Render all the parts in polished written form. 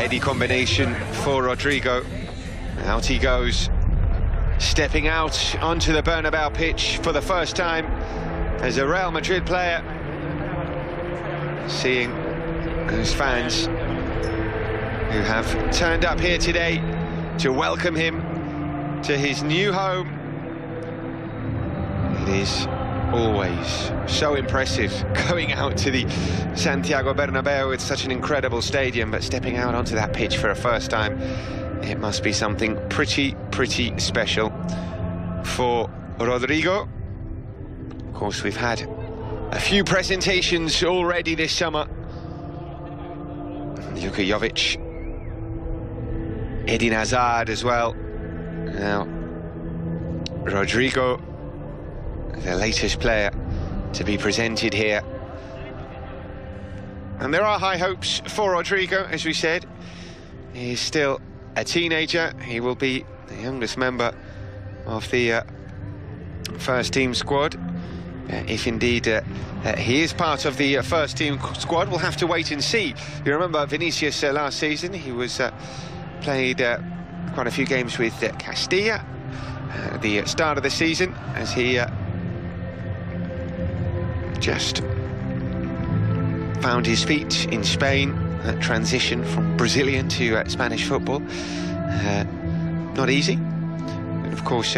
steady combination for Rodrrigo. Out he goes, stepping out onto the Bernabeu pitch for the first time as a Real Madrid player, seeing those fans who have turned up here today to welcome him to his new home. It is always so impressive going out to the Santiago Bernabeu. It's such an incredible stadium, but stepping out onto that pitch for a first time, it must be something pretty special for Rodrrigo. Of course, we've had a few presentations already this summer. Luka Jovic, Eden Hazard as well. Now, Rodrrigo, the latest player to be presented here. And there are high hopes for Rodrrigo, as we said. He is still a teenager. He will be the youngest member of the first team squad. If indeed he is part of the first team squad, we'll have to wait and see. You remember Vinicius last season, he was played quite a few games with Castilla at the start of the season, as he just found his feet in Spain. That transition from Brazilian to Spanish football, not easy. And of course,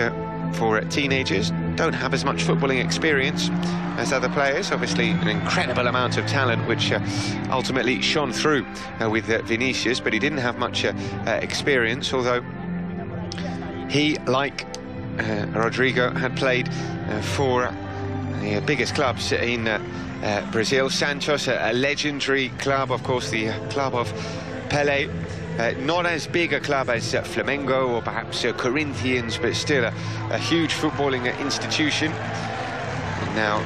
for teenagers, don't have as much footballing experience as other players. Obviously, an incredible amount of talent, which ultimately shone through with Vinicius, but he didn't have much experience, although he, like Rodrrigo, had played for the biggest clubs in Brazil. Santos, a legendary club, of course, the club of Pelé. Not as big a club as Flamengo or perhaps Corinthians, but still a huge footballing institution. And now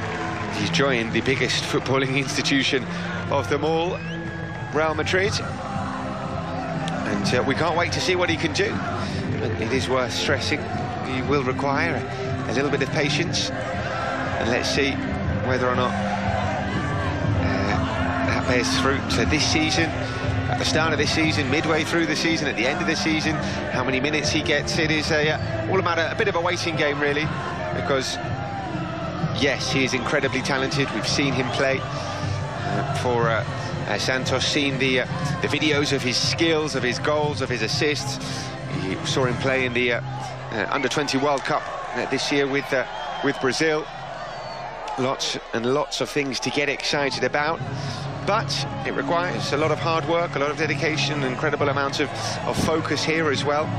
he's joined the biggest footballing institution of them all, Real Madrid. And we can't wait to see what he can do. But it is worth stressing, he will require a little bit of patience. And let's see whether or not that bears fruit this season. At the start of this season, midway through the season, at the end of the season, how many minutes he gets, it is all about a bit of a waiting game, really, because yes, he is incredibly talented. We've seen him play for Santos, seen the videos of his skills, of his goals, of his assists. You saw him play in the Under-20 World Cup this year with Brazil. Lots and lots of things to get excited about. But it requires a lot of hard work, a lot of dedication, an incredible amount of focus here as well.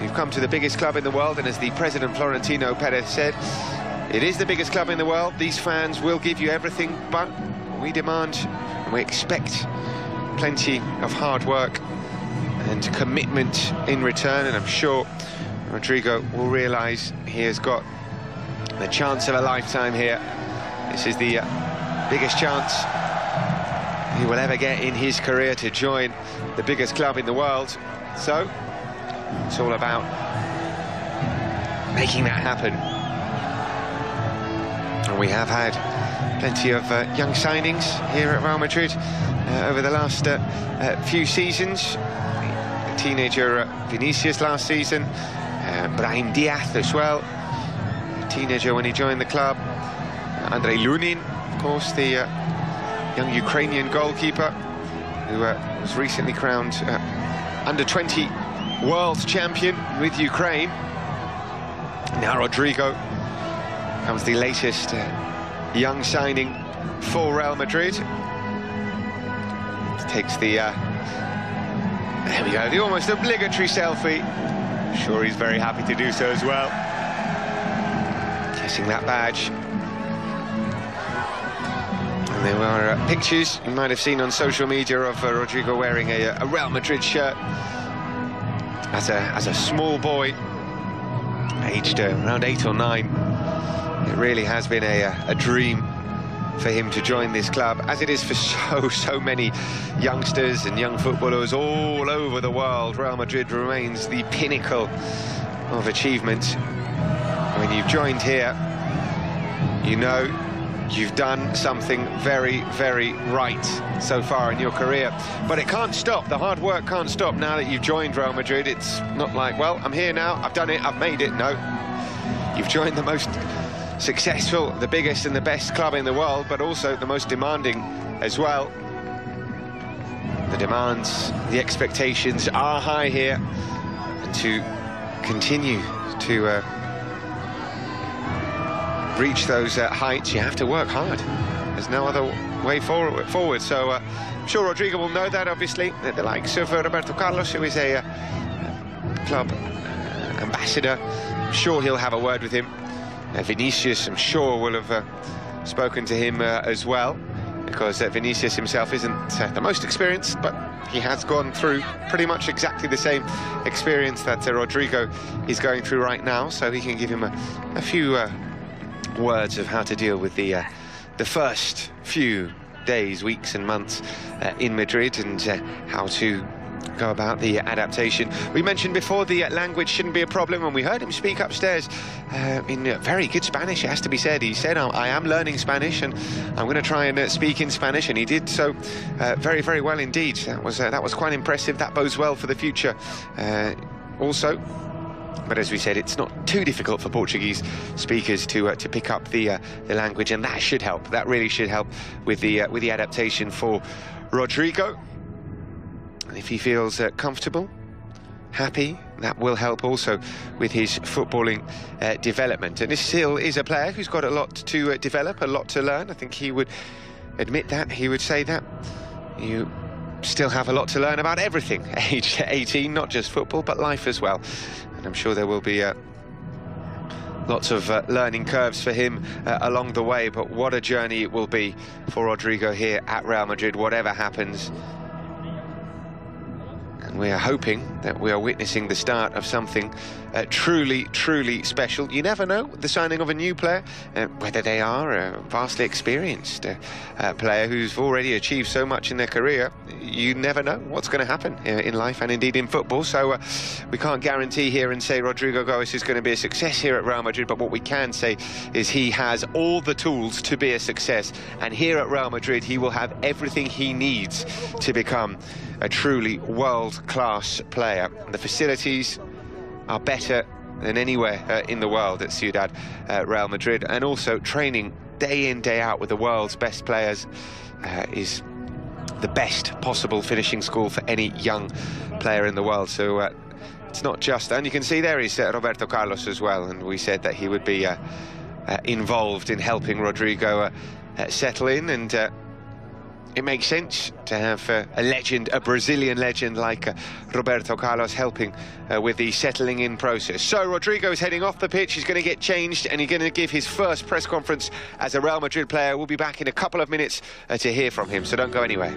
You've come to the biggest club in the world, and as the president Florentino Perez said, it is the biggest club in the world. These fans will give you everything, but we demand and we expect plenty of hard work and commitment in return. And I'm sure Rodrrigo will realise he has got the chance of a lifetime here. This is the biggest chance he will ever get in his career to join the biggest club in the world. So it's all about making that happen. And we have had plenty of young signings here at Real Madrid over the last few seasons. The teenager Vinicius last season, Brahim Diaz as well, a teenager when he joined the club. Andrei Lunin, of course, the young Ukrainian goalkeeper who was recently crowned Under-20 world champion with Ukraine. Now Rodrrigo comes the latest young signing for Real Madrid. Takes the there we go, the almost obligatory selfie. I'm sure he's very happy to do so as well. Kissing that badge. And there were pictures you might have seen on social media of Rodrrigo wearing a Real Madrid shirt as a small boy, aged around 8 or 9. It really has been a dream for him to join this club, as it is for so many youngsters and young footballers all over the world. Real Madrid remains the pinnacle of achievement. When you've joined here, you know you've done something very, very right so far in your career. But it can't stop. The hard work can't stop now that you've joined Real Madrid. It's not like, well, I'm here now, I've done it, I've made it. No, you've joined the most successful, the biggest and the best club in the world, but also the most demanding as well. The demands, the expectations are high here, and to continue to reach those heights, you have to work hard. There's no other way forward. So I'm sure Rodrigo will know that, obviously. The likes of Roberto Carlos, who is a club ambassador, I'm sure he'll have a word with him. Vinicius, I'm sure, will have spoken to him as well, because Vinicius himself isn't the most experienced, but he has gone through pretty much exactly the same experience that Rodrigo is going through right now, so he can give him a few words of how to deal with the first few days, weeks and months in Madrid, and how to go about the adaptation. We mentioned before the language shouldn't be a problem, and we heard him speak upstairs in very good Spanish, it has to be said. He said, I am learning Spanish and I'm going to try and speak in Spanish, and he did so very, very well indeed. That was quite impressive. That bodes well for the future also. But as we said, it's not too difficult for Portuguese speakers to pick up the language, and that should help. That really should help with the adaptation for Rodrigo. And if he feels comfortable, happy, that will help also with his footballing development. And this still is a player who's got a lot to develop, a lot to learn. I think he would admit that, he would say that. You still have a lot to learn about everything, age 18, not just football, but life as well. And I'm sure there will be lots of learning curves for him along the way, but what a journey it will be for Rodrigo here at Real Madrid, whatever happens. And we are hoping that we are witnessing the start of something truly, truly special. You never know, the signing of a new player, whether they are a vastly experienced player who's already achieved so much in their career. You never know what's going to happen in life and indeed in football. So we can't guarantee here and say Rodrigo Goes is going to be a success here at Real Madrid, but what we can say is he has all the tools to be a success. And here at Real Madrid, he will have everything he needs to become a truly world-class player. The facilities are better than anywhere in the world at Ciudad Real Madrid, and also training day in, day out with the world's best players is the best possible finishing school for any young player in the world. So it's not just, and you can see there is Roberto Carlos as well, and we said that he would be involved in helping Rodrigo settle in, and it makes sense to have a legend, a Brazilian legend like Roberto Carlos helping with the settling in process. So Rodrigo is heading off the pitch, he's going to get changed, and he's going to give his first press conference as a Real Madrid player. We'll be back in a couple of minutes to hear from him, so don't go anywhere.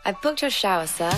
I've booked your shower, sir.